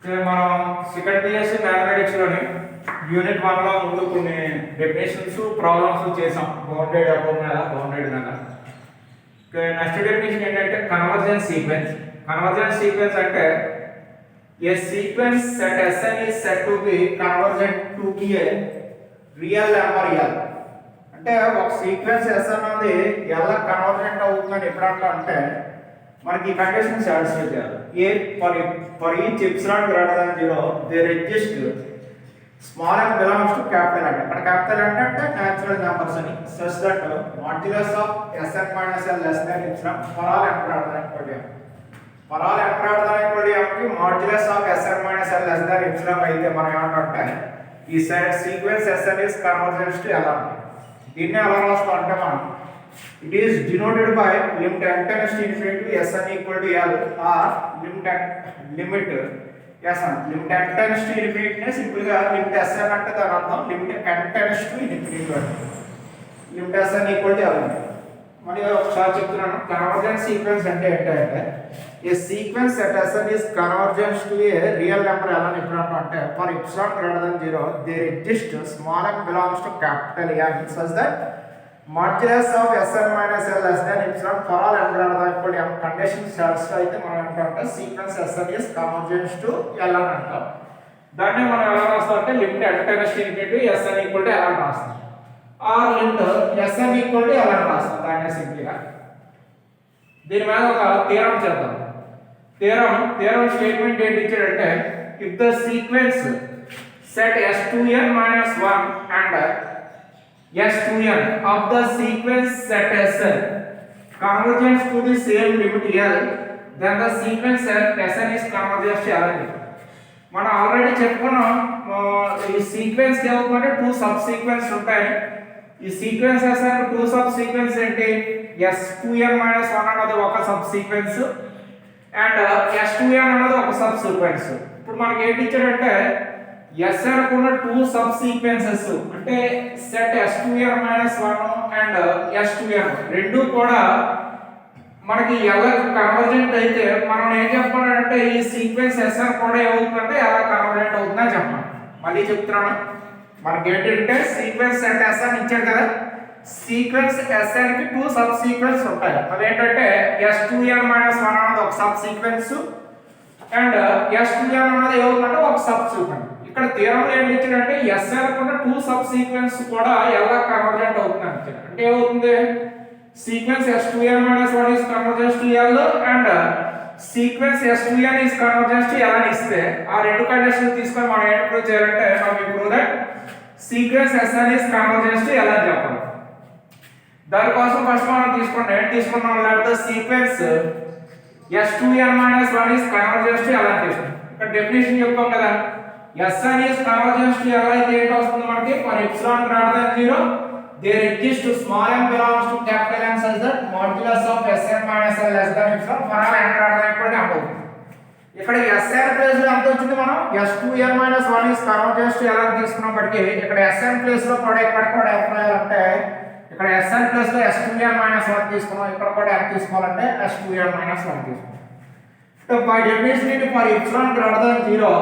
మనం second BSc mathematics లోని unit 1 లో ముందు కొన్ని డెఫినేషన్స్ ప్రాబ్లమ్స్ చేసాం. బౌండెడ్ అబౌవ్ మీద బౌండెడ్ మీద. నెక్స్ట్ డెఫినేషన్ ఏంటంటే కన్వర్జెన్స్ సీక్వెన్స్. కన్వర్జెన్స్ సీక్వెన్స్ అంటే a sequence set Sn is said to be convergent to be a real number L. అంటే ఒక సీక్వెన్స్ Sn అనేది L కన్వర్జెంట్ అవుతుందని ఎప్పుడంటే అంటే మనకి కండిషన్ సాటిస్ఫై చేయాలి. A for each epsilon greater than 0 there exist small n belongs to capital N. ఇక్కడ capital N అంటే నేచురల్ నంబర్స్ అని such that modulus of Sn - L less than epsilon for all n greater than equal to m. For all n greater than equal to m కి modulus of Sn - L less than epsilon అయితే మనం ఏమంటామంటే ఈ sequence Sn is convergent to L. దీన్ని ఎలా రాస్తామంటే మనం it is denoted by limit n tends to infinity Sn equal to L or limit Sn limit n tends to infinity నే simple గా limit Sn అంటే దాని అర్థం limit n tends to infinity limit Sn equal to L. మరి ఒకసారి చెప్తున్నాను, convergence sequence అంటే ఏంటంటే a sequence set Sn is convergent to a real number L అని ఎప్పుడు అంటే for epsilon greater than 0 there exists small n belongs to capital N such that modulus of Sn - L less than epsilon for all n greater than equal to m condition satisfy అయితే మనం ఏంటంటే sequence Sn is convergent to L అని అంటాం. దాన్ని మనం ఎలా రాస్తాం అంటే limit n tends to infinity Sn equal to L అని రాస్తాం. Or limit Sn equal to L అని రాస్తాం. దాన్ని సింపుల్గా దీని మీద ఒక థియరం చేద్దాం. థియరం స్టేట్మెంట్ ఏంటి ఇచ్చాడంటే if the sequence set S2n - 1 and S2n of the sequence set Sn converges to the same limit L, then the sequence set Sn is convergent to L. మనం ఆల్రెడీ చెప్పుకున్నాం ఈ sequence ఏమవుతుందంటే 2 sub sequence ఉంటాయి. ఈ sequence Sn 2 sub sequence ఏంటి S2n - 1 అనేది ఒక sub sequence and S2n అనేది ఒక సబ్ సీక్వెన్స్. ఇప్పుడు మనకి ఏంటి ఇచ్చాడంటే Sn కున్న 2 సబ్ సీక్వెన్సెస్ అంటే సెట్ S2n - 1 అండ్ S2n రెండు కూడా మనకి L కన్వర్జెంట్ అయితే మనం ఏం చెప్పాలంటే ఈ సీక్వెన్స్ Sn కూడా ఏమవుతుందంటే L కన్వర్జెంట్ అవుతుందని చెప్పాలి. మళ్ళీ చెప్తున్నాను, మనకి ఏంటంటే సీక్వెన్స్ సెట్ Sn ఇచ్చాడు కదా, సీక్వెన్స్ Sn కి 2 సబ్ సీక్వెన్స్ ఉంటాయి. అదేంటంటే S2n - 1 అనేది ఒక సబ్ సీక్వెన్స్ అండ్ S2n అనేది ఏమవుతుందంటే ఒక సబ్ సీక్వెన్స్. ఇక్కడ థియరంలో ఏం ఇచ్చాడంటే Sn కున్న 2 సబ్ సీక్వెన్స్ కూడా L కన్వర్జెంట్ అవుతుంది అని. అంటే ఏమవుతుంది sequence S2n - 1 is convergent to L and sequence S2n is convergent to L అని ఇస్తే ఆ రెండు కండిషన్స్ తీసుకొని మనం ఏం ప్రూవ్ చేయాలంటే మనం prove that sequence Sn is convergent to L అని చెప్పాలి. దానికోసం ఫస్ట్ మనం తీసుకున్నాం లేకపోతే sequence S2n - 1 is convergent to L అని తీసుకున్నాం. ఇక్కడ డెఫినిషన్ చెప్తాం కదా, Sn is convergent to L అయితే ఏంటి వస్తుంది మనకి for epsilon greater than 0 there exists small n belongs to capital N such that modulus of Sn - L less than epsilon for all n greater than equal to m అవుతుంది. ఇక్కడ Sn place లో ఎంత వచ్చింది, మనం S2n - 1 is convergent to L అని తీసుకున్నప్పటికీ ఇక్కడ Sn place లో కూడా ఇక్కడ కూడా ఎంత రాయాలంటే ఇక్కడ Sn ప్లేస్ లో S2n - 1 తీసుకున్నాం, ఇక్కడ కూడా ఎంత తీసుకోవాలంటే S2n - 1 తీసుకున్నాం. So by definition for epsilon greater than 0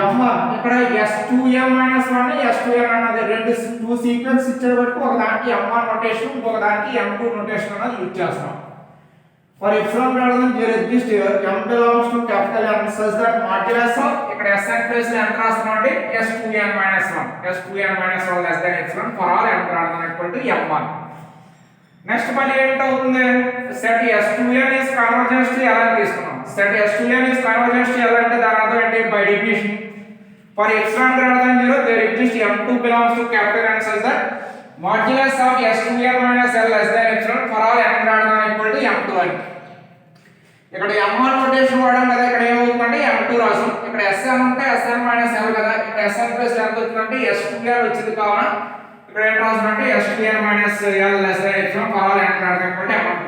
m ఇక్కడ S2n - 1 S2n అనేది రెండు 2 సీక్వెన్స్ ఇచ్చాడు వరకు ఒక దానికి m1 నోటేషన్ ఇంకొక దానికి m2 నోటేషన్ అనేది యూజ్ చేస్తాం. For epsilon greater than 0 exist m belongs to capital N such that modulus of ఇక్కడ Sn ప్లేస్ లో ఎంత రాస్తున్నాం అంటే S2n - 1 less than epsilon for all n greater than equal to m1. Next మళ్ళీ ఏంటవుతుంది set S2n is convergent to L అని తీసుకున్నాం. Set S2n is convergent to L అంటే దాని అర్థం ఏంటి by definition for epsilon greater than 0 there exists m2 belongs to capital N such that modulus of S2n - L less than epsilon for all n greater than equal to m2 అని. ఇక్కడ m1 notation వాడాం కదా, ఇక్కడ ఏమవుతుందంటే m2 రాసాం. ఇక్కడ Sn ఉంటే Sn - L కదా, ఇక్కడ Sn ప్లస్ ఎంత వచ్చిందంటే S2n వచ్చింది కావున ఇక్కడ ఏం రాసామంటే S2n - L less than epsilon for all n greater than equal to m1.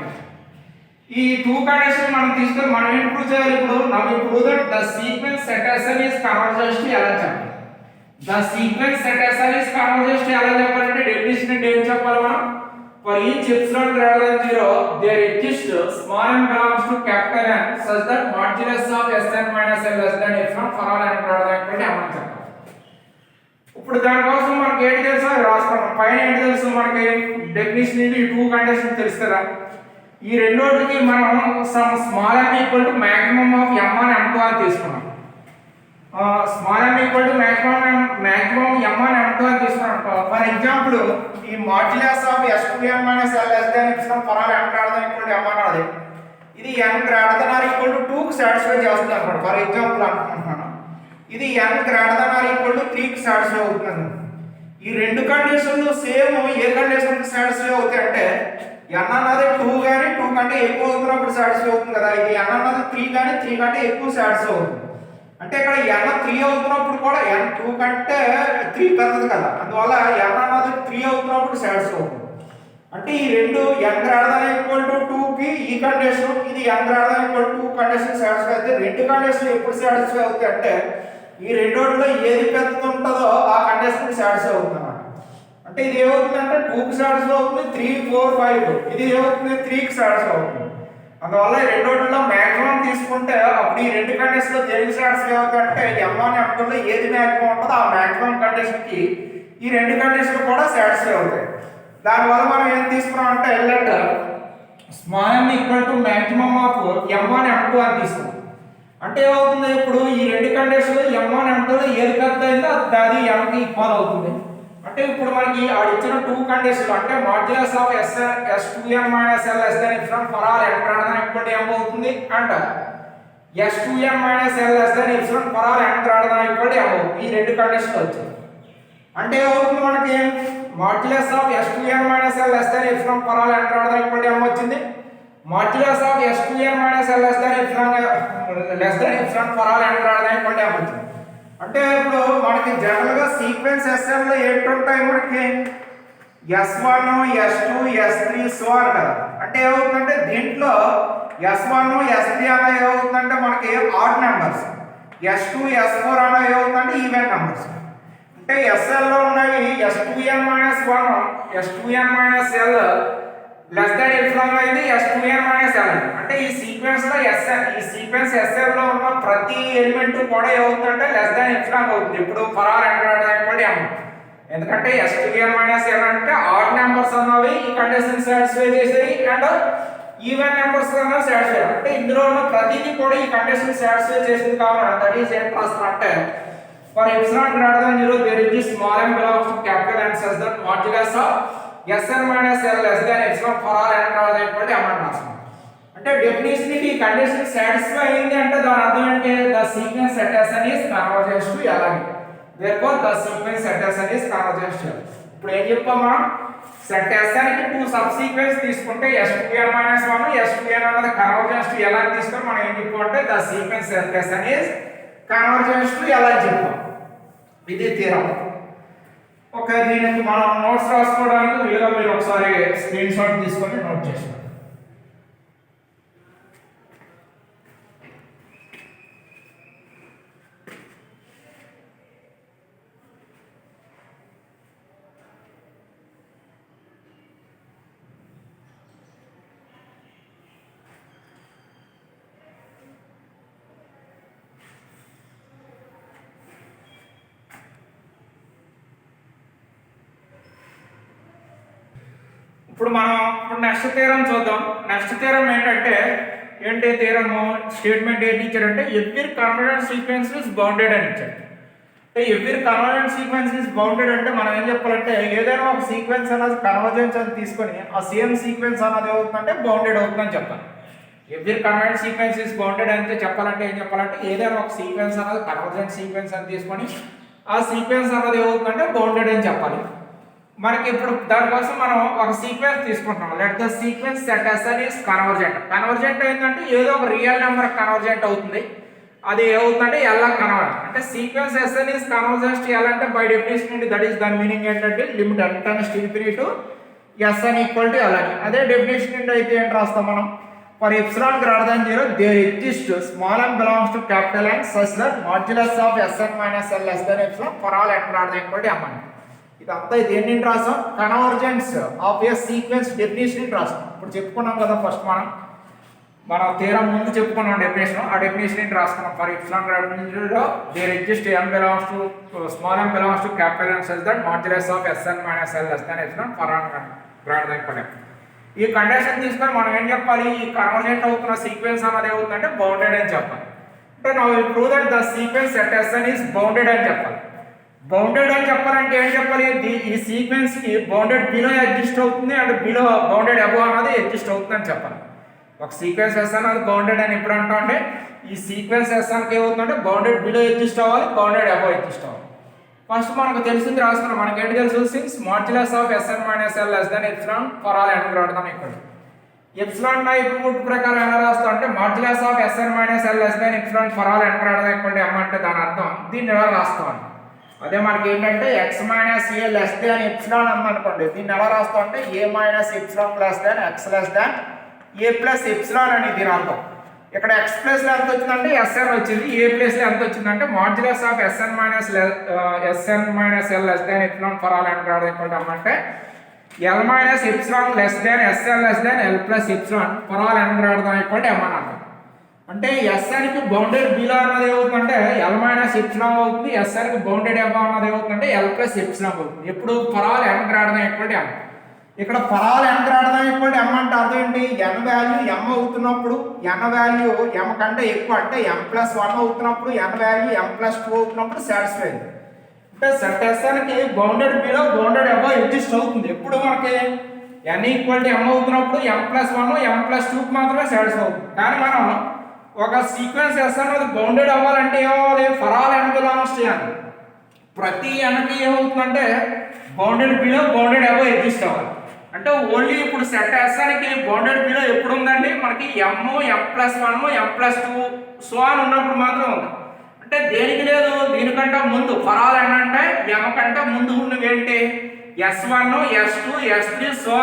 ఈ 2 కండిషన్ మనం తీసుకొని మనం ఏం ప్రూవ్ చేయాలి ఇప్పుడు now we prove that the sequence set Sn is convergent to L అని చెప్పాలి. The sequence set Sn is convergent to L అని చెప్పాలంటే డెఫినిషన్ అంటే ఏం చెప్పాలి మనం for each epsilon greater than 0 there exists small n belongs to capital N such that modulus of Sn minus n less than epsilon for all n greater than equal to m అని చెప్పాలి. ఇప్పుడు దానికోసం మనకి ఏంటి తెలుసా రాసుకున్నాం. పైన ఏంటి తెలుసు మనకి డెఫినిషన్ ఇది ఈ టూ కండిషన్ తెలుసు కదా. ఈ రెండోటికి మనం some small n equal to maximum of m అని m2 అని తీసుకున్నాం. Small n equal to maximum m అని m2 అని తీసుకున్నాం. ఫర్ ఎగ్జాంపుల్ ఈ modulus of s2m minus l less than epsilon for all n greater than equal to m అన్నది ఇది n greater than or equal to 2 కి satisfy చేస్తుంది అన్నమాట. For example అనుకుంటున్నాను ఇది n greater than or equal to 3 కి satisfy అవుతుంది. ఈ రెండు కండిషన్లు సేమ్ ఏ కండిషన్ కి సాటిస్ఫై అవుతాయి అంటే n అన్నది 2 గాని 2 కంటే ఎక్కువ అవుతున్నప్పుడు సాటిస్ఫై అవుతుంది కదా. ఇది n అన్నది 3 గాని 3 కంటే ఎక్కువ సాటిస్ఫై అవుతుంది. అంటే ఇక్కడ n 3 అవుతున్నప్పుడు కూడా n 2 కంటే 3 పెద్దది కదా, అందువల్ల n అన్నది 3 అవుతున్నప్పుడు సాటిస్ఫై అవుతుంది. అంటే ఈ రెండు n greater than equal to 2 కి ఈ కండిషన్, ఇది n greater than equal to 2 condition satisfy అయితే రెండు కండిషన్లు ఎప్పుడు సాటిస్ఫై అవుతాయి అంటే ఈ రెండోటిలో ఏది పెద్దది ఉంటుందో ఆ కండిషన్ కి సాటిస్ఫై అవుతుంది అన్నమాట. అంటే ఇది ఏమవుతుందంటే 2 కి సాటిస్ఫై అవుతుంది, 3 4 5 ఇది ఏమవుతుంది 3 కి సాటిస్ఫై అవుతుంది. అందువల్ల ఈ రెండోటిలో మాక్సిమం తీసుకుంటే అప్పుడు ఈ రెండు కండిషన్లో దేనికి సాటిస్ఫై అవుతుంది అంటే m1 m2లో ఏది మాక్సిమం ఉంటుందో ఆ మాక్సిమం కండిషన్ కి ఈ రెండు కండిషన్లు కూడా సాటిస్ఫై అవుతాయి. దానివల్ల మనం ఏం తీసుకున్నాం అంటే let small n equal to maximum of m1 m2 అని తీసుకున్నాం. అంటే ఏమవుతుంది ఇప్పుడు ఈ రెండు కండిషన్లు m1 m2లో ఏది పెద్ద అయిందో అది m కి ఈక్వల్ అవుతుంది. అంటే ఇప్పుడు మనకి ఇచ్చిన టూ కండిషన్లు అంటే modulus of s2m minus l less than epsilon for all n greater than equal to m అవుతుంది and s2m minus l less than epsilon for all n greater than equal to m అవుతుంది. ఈ రెండు కండిషన్లు వచ్చాయి. అంటే ఏమవుతుంది మనకి modulus of s2m minus l less than epsilon for all n greater than equal to m వచ్చింది. Modulus of s2m minus l less than epsilon for all n greater than equal to m వచ్చింది. అంటే ఇప్పుడు మనకి general గా sequence Sn లో ఏంటుంటాయి మనకి S1 S2 S3 so on కదా. అంటే ఏమవుతుందంటే దీంట్లో S1 S3 అన్న ఏమవుతుందంటే మనకి ఆడ్ నెంబర్స్, S2 S4 అన్న ఏమవుతుందంటే ఈవెన్ నెంబర్స్. అంటే Sn లో ఉన్నవి S2n minus 1 S2n minus l less than epsilon అయింది S2n మైనస్ l. అంటే ఈ సీక్వెన్స్ లో Sn లో ఉన్న ప్రతి ఎలిమెంట్ కూడా ఏమవుతుందంటే లెస్ దాన్ ఎప్సిలాన్ అవుతుంది ఇప్పుడు for all n greater than equal to m. ఎందుకంటే S2n మైనస్ l అంటే ఆడ్ నెంబర్స్ అన్నవి ఈ కండిషన్ సాటిస్ఫై చేసేవి అండ్ ఈవెన్ నెంబర్స్ అన్నవి సాటిస్ఫై. అంటే ఇందులో ఉన్న ప్రతిదీ కూడా ఈ కండిషన్ సాటిస్ఫై చేసింది కావాలి. దట్ ఈస్ ఏం రాస్తాం అంటే for epsilon greater than 0 there is small n belongs to capital N such that modulus of Sn minus l less than epsilon for all n greater than equal to m అని రాస్తాం. అంటే definition కి ఈ condition satisfy అయింది అంటే దాని అర్థం ఏంటి the sequence set Sn is convergence to l అని. therefore the sequence set Sn is convergent to l. ఇప్పుడు ఏం చెప్పాం మనం సెట్ Sn కి టూ సబ్ సీక్వెన్స్ తీసుకుంటే s2n మైనస్ 1 s2n అన్నది కన్వర్జెన్స్ టు l అని తీసుకొని మనం ఏం చెప్పాం అంటే the sequence set Sn is convergence to l అని చెప్పాం. ఇది థీరం. ఓకే, దీనికి మనం నోట్స్ రాసుకోవడానికి వీలుగా మీరు ఒకసారి స్క్రీన్ షాట్ తీసుకొని నోట్ చేసుకోండి. ఇప్పుడు నెక్స్ట్ థీరం చూద్దాం. నెక్స్ట్ థీరం ఏంటంటే థీరము స్టేట్మెంట్ ఏంటి ఇచ్చాడంటే every convergent sequence is bounded అని ఇచ్చాడు. అంటే every convergent sequence is bounded అంటే మనం ఏం చెప్పాలంటే ఏదైనా ఒక సీక్వెన్స్ అన్నది కన్వర్జెన్స్ అని తీసుకొని ఆ సేమ్ సీక్వెన్స్ అన్నది ఏమవుతుందంటే బౌండెడ్ అవుతుందని చెప్పాలి. Every convergent sequence is bounded అంటే చెప్పాలంటే ఏం చెప్పాలంటే ఏదైనా ఒక సీక్వెన్స్ అన్నది కన్వర్జెంట్ సీక్వెన్స్ అని తీసుకొని ఆ సీక్వెన్స్ అన్నది ఏమవుతుందంటే బౌండెడ్ అని చెప్పాలి. మనకి ఇప్పుడు దానికోసం మనం ఒక సీక్వెన్స్ తీసుకుంటున్నాం. Let the sequence set Sn is convergent. Convergent ఏంటంటే ఏదో ఒక రియల్ నెంబర్ కన్వర్జెంట్ అవుతుంది. అది ఏమవుతుందంటే l కన్వర్ట్. అంటే sequence Sn is convergence to l అంటే బై డెఫినిషన్ ఏంటి దట్ ఈస్ దాని మీనింగ్ ఏంటంటే limit n tends to infinity Sn equal to l అని. అదే డెఫినిషన్ ఏంటి అయితే ఏంటి రాస్తాం మనం for epsilon greater than 0 there exist small n belongs to capital N such that modulus of Sn minus l less than epsilon for all n greater than equal to m అని. ఇదంతా దేన్ని రాసాం, convergence of A sequence definition రాసాం. ఇప్పుడు చెప్పుకున్నాం కదా first మన theorem ముందు చెప్పుకున్నాం డెఫినేషన్, ఆ డెఫినేషన్ రాసుకున్నాం. ఫర్ ఎప్సిలాన్ లో there exist m belongs to small m belongs to capital M such that modulus of Sn minus L less than epsilon for n greater than equal. ఈ condition తీసుకొని మనం ఏం చెప్పాలి, ఈ convergent అవుతున్న sequence అన్నది ఏమవుతుందంటే బౌండెడ్ అని చెప్పాలి. అంటే now we prove that the sequence set Sn is bounded అని చెప్పాలి. బౌండెడ్ అని చెప్పాలంటే ఏం చెప్పాలి, ఈ సీక్వెన్స్ కి బౌండెడ్ బిలో ఎగ్జిస్ట్ అవుతుంది అండ్ బిలో బౌండెడ్ అబోవ్ అన్నది ఎగ్జిస్ట్ అవుతుంది అని చెప్పాలి. ఒక సీక్వెన్స్ Sn అది బౌండెడ్ అని ఎప్పుడు అంటాం అంటే ఈ సీక్వెన్స్ Sn కి ఏమవుతుందంటే బౌండెడ్ బిలో ఎగ్జిస్ట్ అవ్వాలి, బౌండెడ్ అబోవ్ ఎగ్జిస్ట్ అవ్వాలి. ఫస్ట్ మనకు తెలిసింది రాసుకున్నాం. మనకి ఏంటి తెలుసు, since modulus of Sn minus L less than epsilon for all n greater than equal. Epsilon నా రూట్ ప్రకారం ఎలా రాస్తాం అంటే modulus of Sn minus L less than epsilon for all n greater than equal m అంటే దాని అర్థం దీన్ని ఎలా రాస్తాం. అదే మనకి ఏంటంటే x minus a less than epsilon అనుకోండి, దీన్ని ఎలా రాస్తాం అంటే a minus epsilon less than x less than a plus epsilon అని దీని అర్థం. ఇక్కడ x ప్లేస్ లో ఎంత వచ్చిందంటే Sn వచ్చింది, a ప్లేస్ లో ఎంత వచ్చిందంటే modulus of Sn minus L less than epsilon for all n greater than equal to m అంటే L minus epsilon less than Sn less than L plus epsilon for all n greater than equal to m అని అర్థం. అంటే Sn కి bounded below అన్నది ఏమవుతుందంటే L minus epsilon అవుతుంది, Sn కి bounded above అన్నది ఏమవుతుందంటే L plus epsilon అవుతుంది. ఎప్పుడు for all n greater than equal to m. ఇక్కడ for all n greater than equal to m అంటే అర్థం ఏంటి, n వాల్యూ m అవుతున్నప్పుడు n వాల్యూ m కంటే ఎక్కువ అంటే m plus 1 అవుతున్నప్పుడు n వాల్యూ m plus 2 అవుతున్నప్పుడు సాటిస్ఫై. అంటే సెట్ Sn కి bounded below bounded above exist అవుతుంది. ఎప్పుడు మనకి n ఈక్వల్ టు m అవుతున్నప్పుడు m plus 1 m plus 2 కి మాత్రమే సాటిస్ఫై అవుతుంది. కానీ మనం ఒక సీక్వెన్స్ Sn అది బౌండెడ్ అవ్వాలంటే ఏమవ్వాలి, for all n belongs to n ప్రతి n కి ఏమవుతుందంటే bounded below bounded above exist అవ్వాలి. అంటే ఓన్లీ ఇప్పుడు సెట్ Sn కి బౌండెడ్ బిలో ఎప్పుడు ఉందండి, మనకి m m plus 1 m plus 2 so అని ఉన్నప్పుడు మాత్రం ఉంది. అంటే దేనికి లేదు, దీనికంటే ముందు ఫర్ ఆల్ n అంటే m కంటే ముందు ఉన్నవి ఏంటి S1 S2 S3 so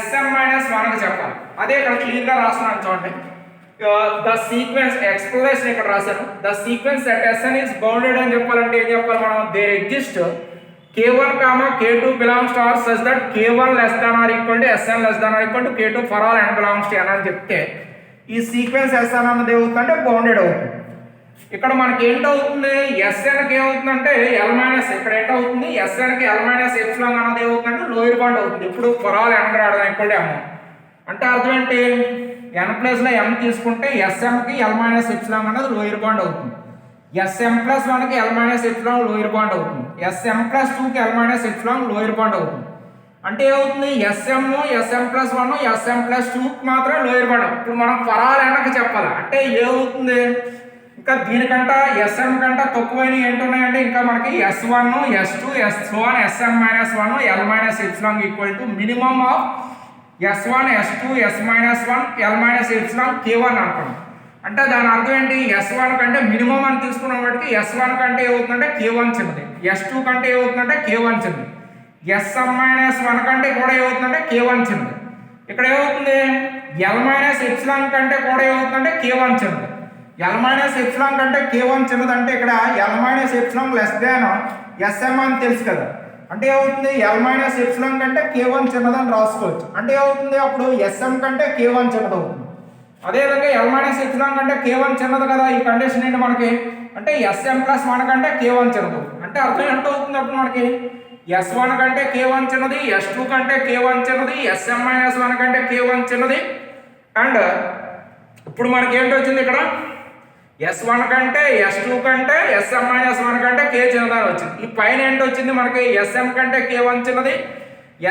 Sn minus 1 కి చెప్పాలి. అదే ఇక్కడ క్లియర్ గా రాస్తున్నాను చూడండి. ద సీక్వెన్స్ ఎక్స్ప్రెషన్ ఇక్కడ రాశాను. The sequence set Sn is bounded అని చెప్పాలంటే ఏం చెప్పాలి మనం, there exist k1 k2 belongs to R such that k1 less than or equal to Sn less than or equal to k2 for all n belongs to n అని చెప్తే ఈ sequence Sn అన్నది ఏమవుతుందంటే బౌండెడ్ అవుతుంది. ఇక్కడ మనకి ఏంటవుతుంది, Sn కి ఏమవుతుందంటే L మైనస్ ఇక్కడ ఏంటవుతుంది Sn కి L మైనస్ ఎప్సిలాన్ అన్నది ఏమవుతుందంటే లోయర్ బౌండ్ అవుతుంది. ఇప్పుడు for all n greater than equal to m అంటే అర్థం ఏంటి, n ప్లస్ లో m తీసుకుంటే Sm కి L మైనస్ ఎప్సిలాన్ అన్నది లోయర్ బౌండ్ అవుతుంది. Sm plus 1 కి L minus epsilon lower bond అవుతుంది. Sm plus 2 కి L minus epsilon lower bond అవుతుంది. అంటే ఏమవుతుంది, Sm plus 1 Sm plus 2 కి మాత్రం లోయర్ బాండ్. ఇప్పుడు మనం ఫర్ ఆల్ n కి చెప్పాలి అంటే ఏమవుతుంది, ఇంకా దీనికంట Sm కంటే తక్కువైన ఏంటున్నాయంటే ఇంకా మనకి S1 S2 S1 Sm minus 1 L minus epsilon equal to minimum of S1 S2 S minus 1 L minus epsilon k1 అనుకోండి. అంటే దాని అర్థం ఏంటి, S1 కంటే మినిమం అని తీసుకున్నాం కాబట్టి S1 కంటే ఏమవుతుందంటే k1 చిన్నది, S2 కంటే ఏమవుతుందంటే k1 చిన్నది, Sm minus 1 కంటే కూడా ఏమవుతుందంటే k1 చిన్నది. ఇక్కడ ఏమవుతుంది L minus epsilon కంటే కూడా ఏమవుతుందంటే k1 చిన్నది. L minus epsilon కంటే k1 చిన్నది అంటే ఇక్కడ L minus epsilon less than Sm అని తెలుసు కదా. అంటే ఏమవుతుంది L minus epsilon కంటే k1 చిన్నదని రాసుకోవచ్చు. అంటే ఏమవుతుంది అప్పుడు Sm కంటే k1 చిన్నది అవుతుంది. అదేవిధంగా L minus epsilon కంటే k1 చిన్నది కదా. ఈ కండిషన్ ఏంటి మనకి అంటే Sm plus 1 కంటే k1 చిన్నది. అంటే అర్థం ఎంత అవుతుంది అప్పుడు మనకి S1 కంటే k1 చిన్నది, S2 కంటే k1 చిన్నది, Sm minus 1 కంటే k1 చిన్నది. అండ్ ఇప్పుడు మనకి ఏంటి వచ్చింది ఇక్కడ S1 కంటే S2 కంటే Sm minus 1 కంటే k చిన్నదని వచ్చింది. ఈ పైన ఏంటి వచ్చింది మనకి Sm కంటే k1 చిన్నది,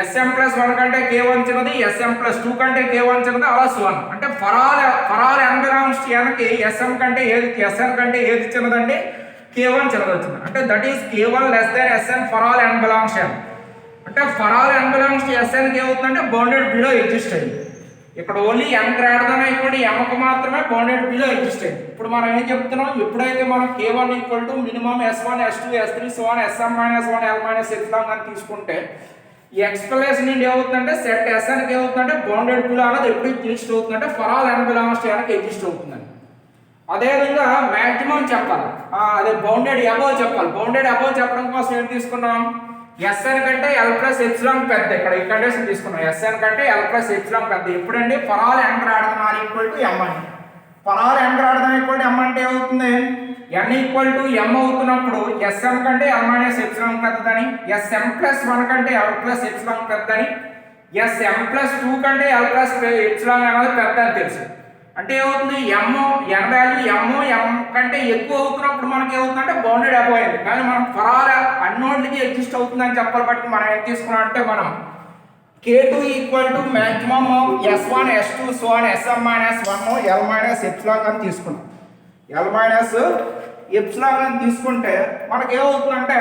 Sm plus 1 కంటే k1 చిన్నది, Sm plus 2 కంటే k1 చిన్నది, అలా సో ఆన్. అంటే for all n belongs to n కి Sm కంటే Sn కంటే ఏది చిన్నదండి, k1 చిన్నది వచ్చింది. అంటే that is k1 less than Sn for all n belongs to n. అంటే for all n belongs to Sn కి ఏమవుతుందంటే బౌండెడ్ బిలో ఎగ్జిస్ట్ అయ్యింది. ఇక్కడ only n greater than equal to m కు మాత్రమే బౌండెడ్ బిలో ఎగ్జిస్ట్ అయ్యింది. ఇప్పుడు మనం ఏం చెప్తున్నాం, ఎప్పుడైతే మనం k1 equal to minimum S1 S2 S3 so on Sm minus 1 L minus epsilon అని తీసుకుంటే ఈ ఎక్స్ప్లెనేషన్ నుండి ఏమవుతుందంటే సెట్ Sn కి ఏమవుతుందంటే బౌండెడ్ బిలో అనేది ఎప్పుడు ఎగ్జిస్ట్ అవుతుందంటే for all n belongs to n కి ఎగ్జిస్ట్ అవుతుందండి. అదేవిధంగా మాక్సిమం చెప్పాలి, అదే బౌండెడ్ అబోవ్ చెప్పాలి. బౌండెడ్ అబోవ్ చెప్పడం కోసం ఏం తీసుకున్నాం, ఎస్ఎన్ కంటే ఎల్ ప్లస్ ఎప్సిలాన్ పెద్ద. ఇక్కడ ఈ కండిషన్ తీసుకున్నాం, ఎస్ఎన్ కంటే ఎల్ ప్లస్ ఎప్సిలాన్ పెద్ద. ఎప్పుడండి for all n greater than equal to m అని. For all n greater than equal to m అంటే ఏమవుతుంది, n ఈక్వల్ టు m అవుతున్నప్పుడు sm కంటే l మైనస్ ఎప్సిలాన్ పెద్దదని, sm ప్లస్ 1 కంటే l ప్లస్ ఎప్సిలాన్ పెద్దదని, sm ప్లస్ 2 కంటే l plus epsilon అనేది పెద్ద అని తెలుసు. అంటే ఏమవుతుంది, n వాల్యూ m కంటే ఎక్కువ అవుతున్నప్పుడు మనకి ఏమవుతుందంటే బౌండెడ్ అబౌవ్ అయింది. కానీ మనం ఫర్ ఆల్ అన్నోన్లకి ఎగ్జిస్ట్ అవుతుందని చెప్పాలి. బట్టి మనం ఏం తీసుకున్నాం అంటే మనం k2 equal to maximum of s1 s2 so on sm minus 1 l minus epsilon అని తీసుకున్నాం. l మైనస్ ఎప్సిలాన్ అని తీసుకుంటే మనకి ఏమవుతుందంటే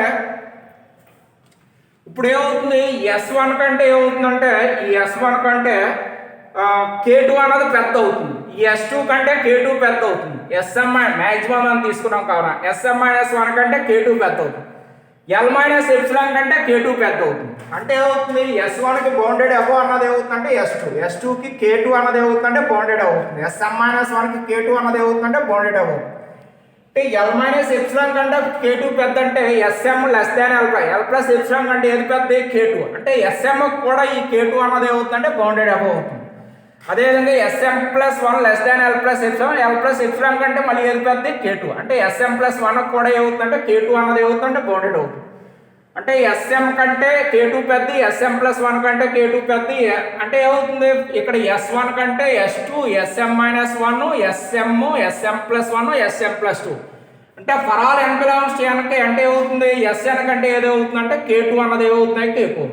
ఇప్పుడు ఏమవుతుంది, s1 కంటే ఏమవుతుందంటే ఈ s1 కంటే k2 అన్నది పెద్ద అవుతుంది, ఈ s2 కంటే k2 పెద్ద అవుతుంది. sm మాక్సిమం అని తీసుకున్నాం కావున sm మైనస్ 1 కంటే k2 పెద్ద అవుతుంది, l మైనస్ ఎప్సిలాన్ కంటే k2 పెద్ద అవుతుంది. అంటే ఏమవుతుంది, s1 కి బౌండెడ్ అబౌవ్ అన్నది ఏమవుతుందంటే s2 కి k2 అన్నది ఏమవుతుందంటే బౌండెడ్ అవుతుంది, sm మైనస్ 1 కి k2 అన్నది ఏమవుతుందంటే బౌండెడ్ అబౌవ్. అంటే l మైనస్ ఎప్సిలాన్ కంటే k2 పెద్ద అంటే sm less than l plus epsilon కంటే ఏది పెద్ద, k2. అంటే sm కూడా ఈ k2 అన్నది ఏమవుతుందంటే బౌండెడ్ అబౌవ్ అవుతుంది. అదేవిధంగా sm plus 1 less than l plus epsilon కంటే మళ్ళీ ఏది పెద్ద, k2. అంటే sm ప్లస్ 1 కూడా ఏమవుతుందంటే k2 అన్నది ఏమవుతుందంటే బౌండెడ్ అవుతుంది. అంటే sm కంటే k2 పెద్ద, sm ప్లస్ 1 కంటే k2 పెద్ద. అంటే ఏమవుతుంది, ఇక్కడ s1 కంటే s2, sm minus 1, sm plus 1, sm plus 2. అంటే for all n belongs to n కి అంటే ఏమవుతుంది, sn కంటే ఏది అవుతుందంటే k2 అన్నది ఏమవుతుంది, k2.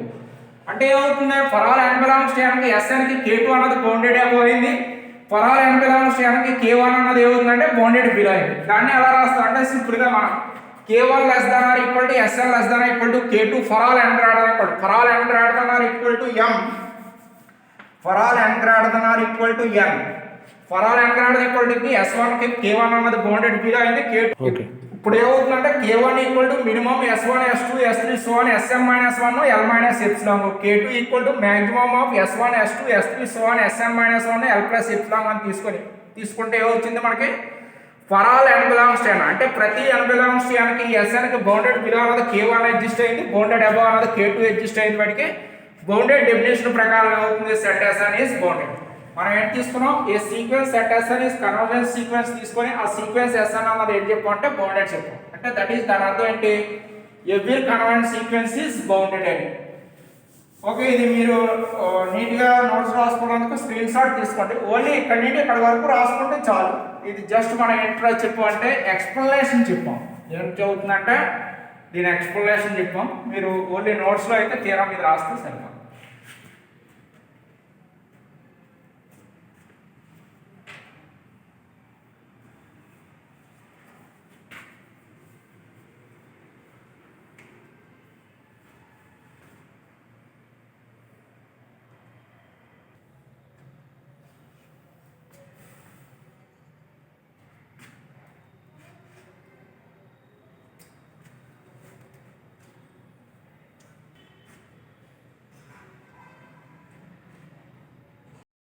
అంటే ఏమవుతుంది, for all n belongs to n కి sn కి k2 అన్నది బౌండెడ్ అబౌవ్ అయింది, for all n belongs to n కి k1 అన్నది ఏమవుతుందంటే బౌండెడ్ బిలో అయింది. దాన్ని ఎలా రాస్తాం అంటే సింపుల్ గా మనం k1 less than or equal to sn less than or equal to k2 for all n greater than equal to for all n greater than or equal to m for all n greater than or equal to n for all n greater than equal to s1 కి k1 అన్నది bounded below అయింది, k2. Okay, ఇప్పుడు ఏమవుతుందంటే k1 equal to minimum s1 s2 s3 so on sm minus 1 l minus epsilon, k2 equal to maximum of s1 s2 s3 so on sm minus 1 l plus epsilon అని తీసుకుంటే ఏమొచ్చింది మనకి, for all n belongs to n అంటే ప్రతి n belongs to n కి sn కి bounded below అన్నది k1 exist అయింది, బౌండెడ్ అబౌవ్ అన్నది k2 ఎగ్జిస్ట్ అయింది. వాటికి బౌండెడ్ డెఫినేషన్ ప్రకారం ఏమవుతుంది, సెట్ sn ఇస్ బౌండెడ్. మనం ఏం తీసుకున్నాం, a sequence set sn is convergence sequence తీసుకొని ఆ సీక్వెన్స్ sn అన్నది ఏం చెప్పామంటే బౌండెడ్ చెప్పాం. అంటే దట్ ఈస్ దాని అర్థం ఏంటి, every convergence sequence is bounded అని. ఓకే, ఇది మీరు నీట్గా నోట్స్ రాసుకోవడానికి స్క్రీన్ షాట్ తీసుకోండి. ఓన్లీ ఇక్కడ నుండి ఇక్కడ వరకు రాసుకుంటే చాలు. ఇది జస్ట్ మనం ఏంట్రా చెప్పాం అంటే ఎక్స్ప్లెనేషన్ చెప్పాం. ఏం చదువుతుందంటే దీని ఎక్స్ప్లెనేషన్ చెప్పాం. మీరు ఓన్లీ నోట్స్లో అయితే తీరా మీద రాస్తే సరిపోతుంది.